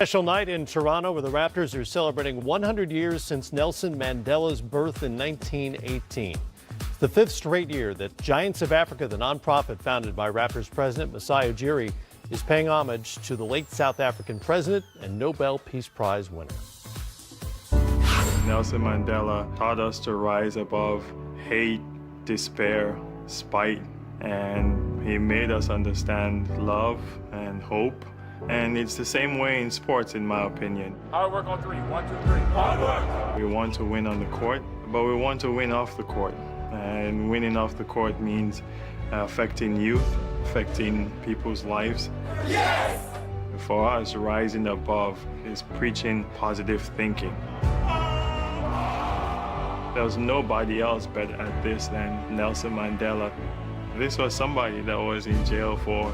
Special night in Toronto where the Raptors are celebrating 100 years since Nelson Mandela's birth in 1918. It's the fifth straight year that Giants of Africa, the nonprofit founded by Raptors president Messiah Ujiri, is paying homage to the late South African president and Nobel Peace Prize winner. Nelson Mandela taught us to rise above hate, despair, spite, and he made us understand love and hope. And it's the same way in sports, in my opinion. Hard work on three. 1, 2, 3. Hard work. We want to win on the court, but we want to win off the court. And winning off the court means affecting youth, affecting people's lives. Yes! For us, rising above is preaching positive thinking. There's nobody else better at this than Nelson Mandela. This was somebody that was in jail for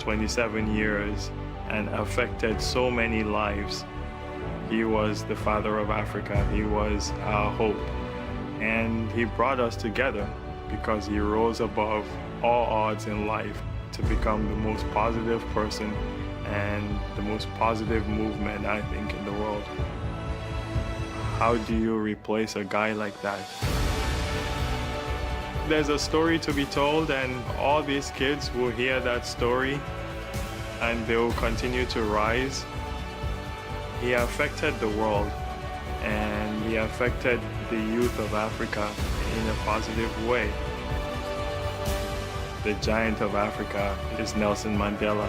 27 years and affected so many lives. He was the father of Africa. He was our hope. And he brought us together because he rose above all odds in life to become the most positive person and the most positive movement, I think, in the world. How do you replace a guy like that? There's a story to be told, and all these kids will hear that story and they will continue to rise. He affected the world and he affected the youth of Africa in a positive way. The giant of Africa is Nelson Mandela.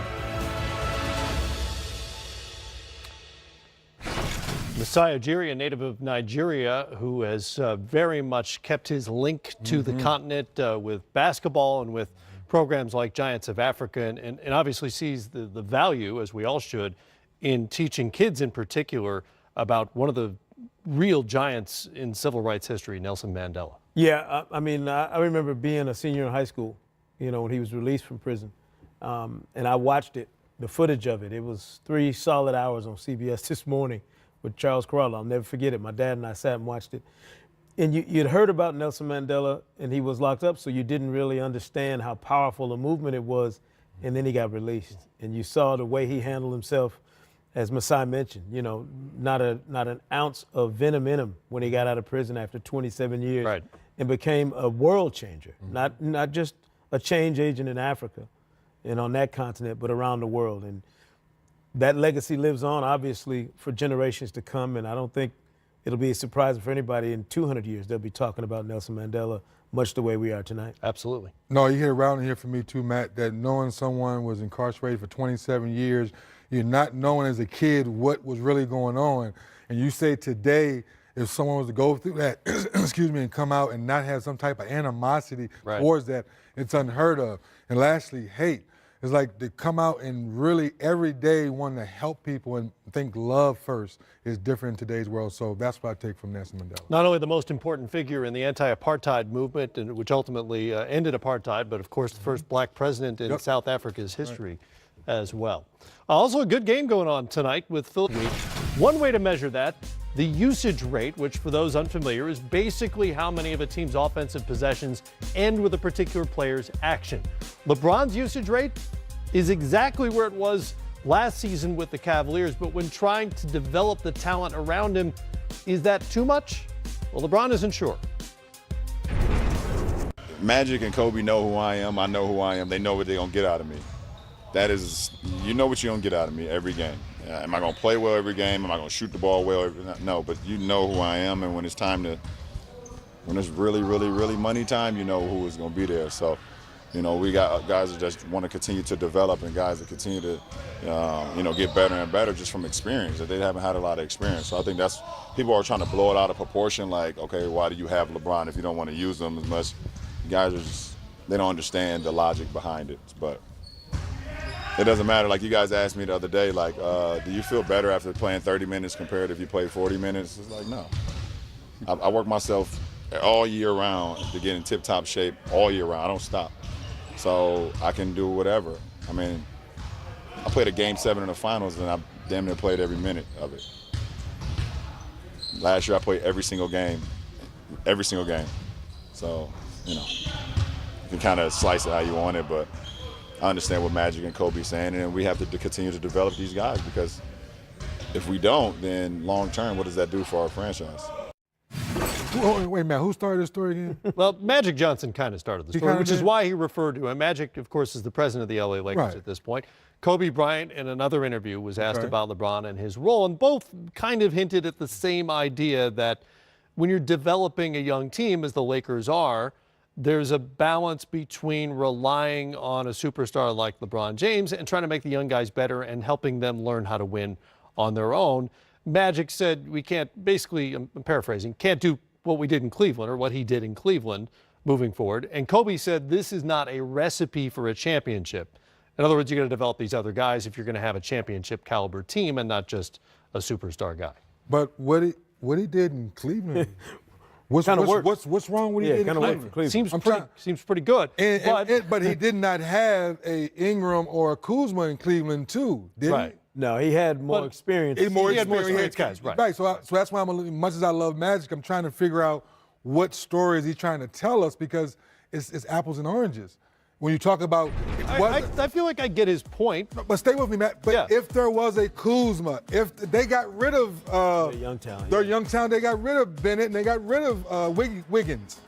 Messiah Ujiri, a native of Nigeria, who has very much kept his link to the continent with basketball and with programs like Giants of Africa, and obviously sees the value, as we all should, in teaching kids in particular about one of the real giants in civil rights history, Nelson Mandela. Yeah, I mean, I remember being a senior in high school, you know, when he was released from prison, and I watched it, the footage of it. It was 3 solid hours on CBS this morning with Charles Corral. I'll never forget it. My dad and I sat and watched it. And you'd heard about Nelson Mandela, and he was locked up, so you didn't really understand how powerful a movement it was, and then he got released. And you saw the way he handled himself, as Masai mentioned, you know, not an ounce of venom in him when he got out of prison after 27 years, right, and became a world changer, not just a change agent in Africa and on that continent, but around the world. And that legacy lives on, obviously, for generations to come, and I don't think it'll be a surprise for anybody in 200 years. They'll be talking about Nelson Mandela much the way we are tonight. Absolutely. No, you hit around here for me too, Matt, that knowing someone was incarcerated for 27 years, you're not knowing as a kid what was really going on. And you say today, if someone was to go through that, excuse me, and come out and not have some type of animosity towards that, it's unheard of. And lastly, hate. It's like to come out and really every day want to help people and think love first is different in today's world. So that's what I take from Nelson Mandela. Not only the most important figure in the anti-apartheid movement, and which ultimately ended apartheid, but of course the first black president in South Africa's history as well. Also a good game going on tonight with Philly. One way to measure that, the usage rate, which for those unfamiliar is basically how many of a team's offensive possessions end with a particular player's action. LeBron's usage rate is exactly where it was last season with the Cavaliers, but when trying to develop the talent around him, is that too much? Well, LeBron isn't sure. Magic and Kobe know who I am. I know who I am. They know what they're going to get out of me. That is, you know what you're going to get out of me every game. Am I going to play well every game? Am I going to shoot the ball well? No, but you know who I am, and when it's time to, when it's really, really, really money time, you know who is going to be there. So, you know, we got guys that just want to continue to develop and guys that continue to, you know, get better and better just from experience. That they haven't had a lot of experience. So I think that's, people are trying to blow it out of proportion, like, okay, why do you have LeBron if you don't want to use them as much? Guys are just, they don't understand the logic behind it. But it doesn't matter. Like you guys asked me the other day, like, do you feel better after playing 30 minutes compared to if you played 40 minutes? It's like, no. I work myself all year round to get in tip-top shape all year round. I don't stop. So I can do whatever. I mean, I played a Game 7 in the finals, and I damn near played every minute of it. Last year I played every single game. So, you know, you can kind of slice it how you want it, but I understand what Magic and Kobe saying, and we have to continue to develop these guys because If we don't, then long term, what does that do for our franchise? Wait a minute, who started this story again? Well, Magic Johnson kind of started the story, kinda which is did? why he referred to him. Magic, of course, is the president of the LA Lakers Right. at this point. Kobe Bryant, in another interview, was asked Okay. about LeBron and his role, and both kind of hinted at the same idea that when you're developing a young team, as the Lakers are, there's a balance between relying on a superstar like LeBron James and trying to make the young guys better and helping them learn how to win on their own. Magic said we can't, basically, I'm paraphrasing, can't do what we did in Cleveland or what he did in Cleveland moving forward. And Kobe said this is not a recipe for a championship. In other words, you're going to develop these other guys if you're going to have a championship caliber team and not just a superstar guy. But what he did in Cleveland, what's Kinda worked. what's wrong with what he did in kinda worked Cleveland? for Cleveland. Seems pretty good. But he did not have a Ingram or a Kuzma in Cleveland too, did Right. No, he had more But experience. he? He He had more experienced guys, right. Right. So that's why as much as I love Magic, I'm trying to figure out what story is he trying to tell us, because it's apples and oranges. When you talk about, I feel like I get his point. but stay with me, Matt. But Yeah. if there was a Kuzma, if they got rid of Their young talent, their young talent, they got rid of Bennett and they got rid of Wiggins.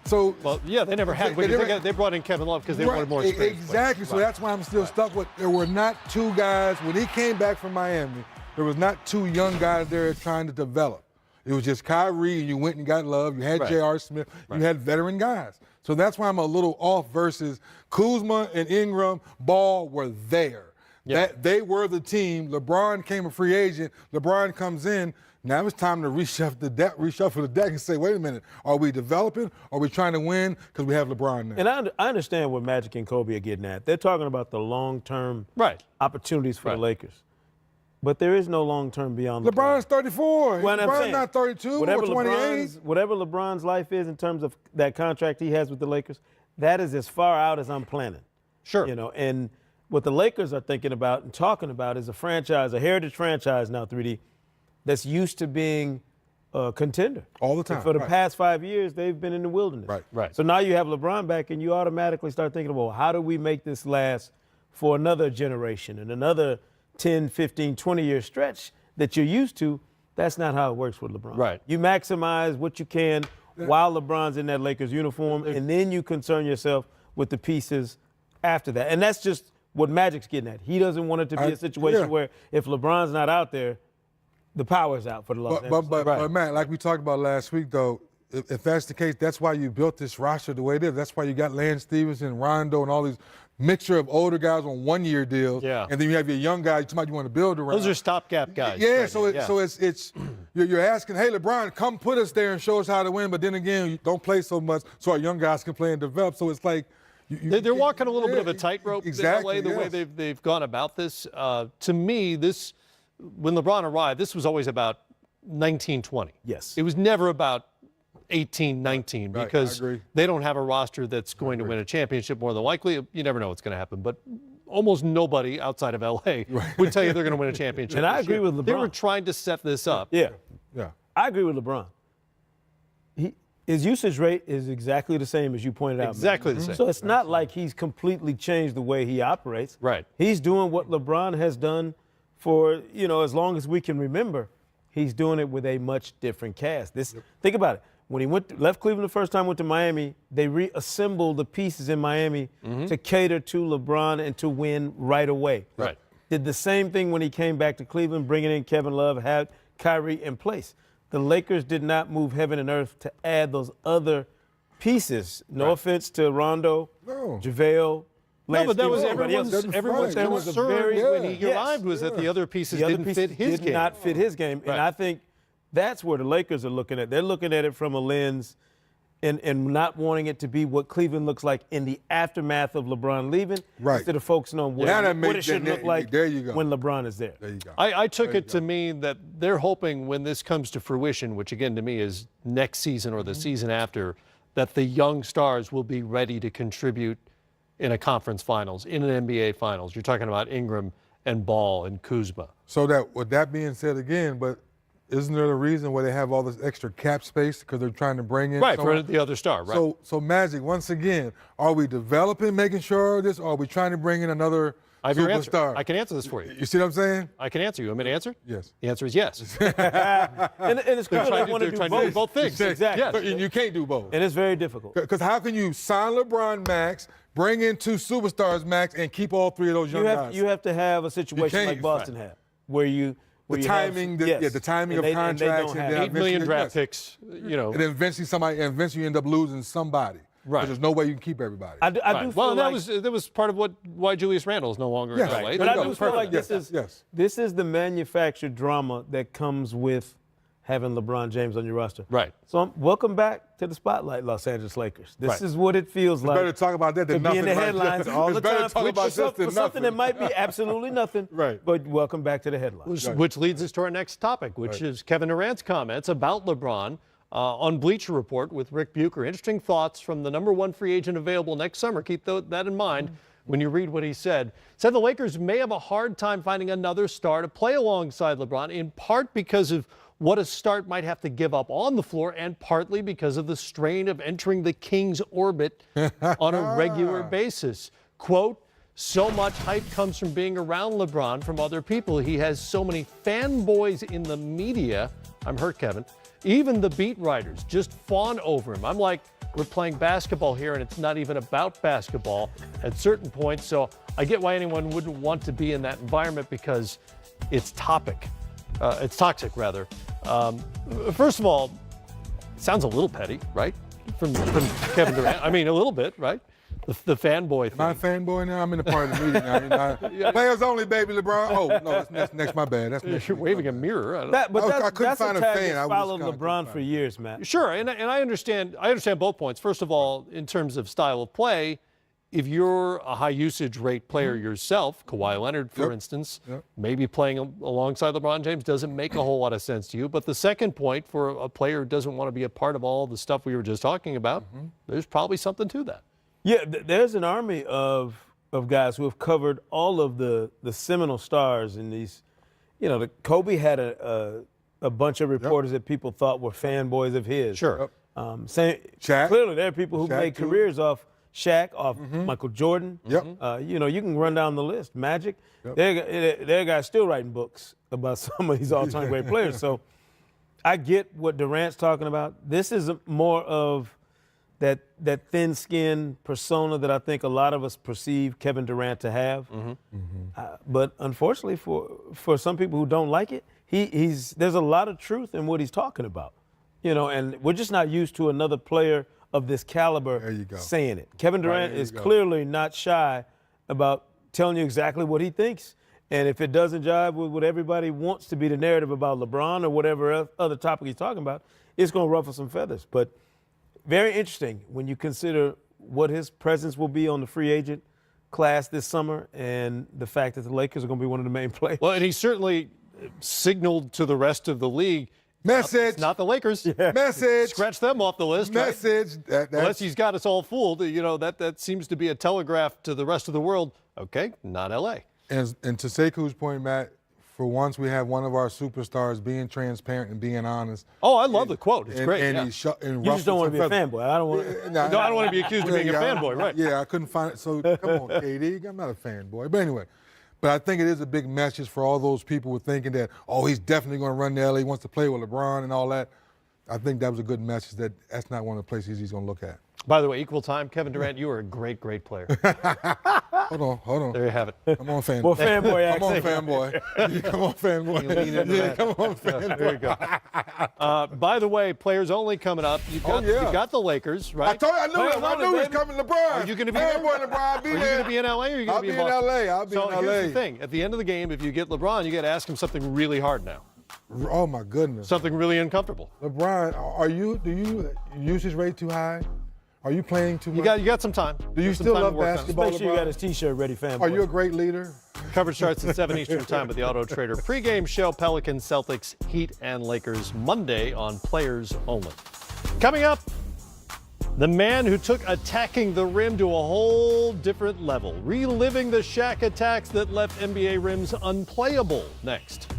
So Well, yeah, they never had. They brought in Kevin Love because they wanted more experience. Exactly. So that's why I'm still stuck with. There were not two guys when he came back from Miami. There was not two young guys there trying to develop. It was just Kyrie, and you went and got Love. You had Right. J.R. Smith. You had veteran guys. So that's why I'm a little off. Versus Kuzma and Ingram, Ball were there. Yeah. They were the team. LeBron came a free agent. LeBron comes in. Now it's time to reshuffle the deck and say, wait a minute, are we developing? Are we trying to win? Because we have LeBron now. And I understand what Magic and Kobe are getting at. They're talking about the long-term Right. opportunities for Right. the Lakers. But there is no long-term beyond LeBron's 34. Well, I'm LeBron's saying, not 32 or 28. Whatever LeBron's life is in terms of that contract he has with the Lakers, that is as far out as I'm planning. Sure. You know, and what the Lakers are thinking about and talking about is a franchise, a heritage franchise now, 3D, that's used to being a contender. All the time, And for the right. past 5 years, they've been in the wilderness. Right. Right. So now you have LeBron back, and you automatically start thinking, well, how do we make this last for another generation and another 10, 15, 20-year stretch that you're used to? That's not how it works with LeBron. Right. You maximize what you can while LeBron's in that Lakers uniform, and then you concern yourself with the pieces after that. And that's just what Magic's getting at. He doesn't want it to be a situation where if LeBron's not out there, the power's out for the Los Angeles. But Matt, like we talked about last week, though, if that's the case, that's why you built this roster the way it is. That's why you got Lance Stevenson, Rondo, and all these mixture of older guys on one-year deals. Yeah. And then you have your young guys, somebody you want to build around. Those are stopgap guys. Yeah, right? so it's you're asking, hey, LeBron, come put us there and show us how to win. But then again, you don't play so much, so our young guys can play and develop. So it's like They're walking a little bit of a tightrope exactly, in LA, the way they've gone about this. To me, when LeBron arrived, this was always about 1920. Yes. It was never about 18-19 Right, I because agree. they don't have a roster that's going to win a championship more than likely. You never know what's going to happen, but almost nobody outside of LA would tell you they're going to win a championship. And I this agree year. with LeBron. They were trying to set this up. Yeah. Yeah. I agree with LeBron. His usage rate is exactly the same as you pointed out. man. Exactly the same. So it's not like he's completely changed the way he operates. Right. He's doing what LeBron has done for, as long as we can remember. He's doing it with a much different cast. Think about it. When he left Cleveland the first time, went to Miami, they reassembled the pieces in Miami to cater to LeBron and to win right away. Right. Did the same thing when he came back to Cleveland, bringing in Kevin Love, had Kyrie in place. The Lakers did not move heaven and earth to add those other pieces. No offense to Rondo, JaVale, No, but that was everybody else. everyone's That was a concern very- when he Yes. arrived was that the other pieces The other didn't pieces fit his did game. not fit his game. Right. And I think that's where the Lakers are looking at. They're looking at it from a lens and not wanting it to be what Cleveland looks like in the aftermath of LeBron leaving, Right. instead of focusing on what, Now that what makes- it should look like there you go. when LeBron is there. There you go. I took it to mean that they're hoping when this comes to fruition, which again to me is next season or the season after, that the young stars will be ready to contribute in a conference finals, in an NBA finals. You're talking about Ingram and Ball and Kuzma. So that, with that being said again, but isn't there a reason why they have all this extra cap space because they're trying to bring in Right, for someone? the other star, right? So Magic, once again, are we developing, making sure of this, or are we trying to bring in another I have your answer. superstar. I can answer this for you. You see what I'm saying? I can answer you. Want me to answer? Yes. The answer is yes. And it's They're clear trying they want to to do do both things. Exactly. Yes. But you can't do both. And it's very difficult. Because how can you sign LeBron Max, bring in 2 superstars Max, and keep all 3 of those young guys? You have to have a situation can't. like Boston had, where you The you timing, have, the timing and of they contracts, don't and have then it. 8 million draft yes. picks, you know. And then eventually you end up losing somebody. Right. There's no way you can keep everybody. I do Right. feel Well, like, that was part of why Julius Randle is no longer Yes. in LA. Right. but There I you do go. feel like Yes. this is the manufactured drama that comes with having LeBron James on your roster. Right. So welcome back to the spotlight, Los Angeles Lakers. This Right. is what it feels like. better talk about that than to be in the nothing right headlines there. all It's the better time. talk which about is this than for something that nothing. might be absolutely nothing. Right. But welcome back to the headlines. Which leads us to our next topic, which is Kevin Durant's comments about LeBron on Bleacher Report with Rick Bucher. Interesting thoughts from the #1 free agent available next summer. Keep that in mind when you read what he said. Said the Lakers may have a hard time finding another star to play alongside LeBron, in part because of what a start might have to give up on the floor, and partly because of the strain of entering the Kings' orbit on a regular basis. Quote, so much hype comes from being around LeBron from other people. He has so many fanboys in the media. I'm hurt, Kevin. Even the beat writers just fawn over him. I'm like, we're playing basketball here, and it's not even about basketball at certain points. So I get why anyone wouldn't want to be in that environment, because it's toxic, rather. First of all, it sounds a little petty, right? From Kevin Durant. I mean, a little bit, right? The fanboy thing. Am I a fanboy now? I'm in the part of the meeting now. Players only, baby, LeBron. Oh, no, that's next. My bad. That's next. You're waving a mirror. I don't But I couldn't that's find a a tag fan. I that's was followed kinda LeBron couldn't for years, Matt. Sure, and I understand both points. First of all, in terms of style of play, if you're a high usage rate player yourself, Kawhi Leonard, for instance, maybe playing alongside LeBron James doesn't make a whole lot of sense to you. But the second point, for a player who doesn't want to be a part of all the stuff we were just talking about, there's probably something to that. Yeah, there's an army of guys who have covered all of the seminal stars in these. You know, Kobe had a bunch of reporters that people thought were fanboys of his. Sure. Shaq. Clearly, there are people who Shaq, made too. careers off Shaq, off Michael Jordan. Yep. You know, you can run down the list. Magic. There are guys still writing books about some of these all-time great players. So I get what Durant's talking about. This is more of that thin-skinned persona that I think a lot of us perceive Kevin Durant to have. But unfortunately, for some people who don't like it, there's a lot of truth in what he's talking about. You know, and we're just not used to another player of this caliber saying it. Kevin Durant is clearly not shy about telling you exactly what he thinks. And if it doesn't jive with what everybody wants to be the narrative about LeBron or whatever other topic he's talking about, it's going to ruffle some feathers. But very interesting when you consider what his presence will be on the free agent class this summer and the fact that the Lakers are going to be one of the main players. Well, and he certainly signaled to the rest of the league, Message. not the Lakers. Message. Scratch them off the list. Right? Message. Unless he's got us all fooled, you know, that seems to be a telegraph to the rest of the world. Okay, not L.A. And to Sekou's point, Matt, for once we have one of our superstars being transparent and being honest. Oh, I love the quote. It's great. And Yeah. and You just don't want to be a fanboy. I don't want. No, I don't want to be accused of being a fanboy, right? Yeah, I couldn't find it. So come on, KD. I'm not a fanboy. But anyway, but I think it is a big message for all those people who are thinking that, oh, he's definitely going to run to LA, he wants to play with LeBron and all that. I think that was a good message that's not one of the places he's going to look at. By the way, equal time, Kevin Durant, you are a great, great player. Hold on. There you have it. Come on, fanboy. Well, fanboy Come on, accent. fanboy. Come on, fanboy. lean into that. Come on, fanboy. There you go. By the way, players only coming up. You got the Lakers, right? I told you, I knew he was coming, LeBron. Are you going to be fanboy, LeBron? I'll be Are you there. going to be in LA or are you going to I'll be be in in Boston? LA. I'll be in LA. Here's the thing. At the end of the game, if you get LeBron, you got to ask him something really hard now. Oh my goodness. Something really uncomfortable. LeBron, do you usage rate too high? Are you playing too much? You got some time. Do you Some still time to love work on it. basketball, Make sure you LeBron? got his T-shirt ready, fanboy. Are you a great leader? Coverage starts at 7 Eastern time with the Auto Trader pregame show. Pelicans, Celtics, Heat, and Lakers Monday on Players Only. Coming up, the man who took attacking the rim to a whole different level, reliving the Shaq attacks that left NBA rims unplayable. Next.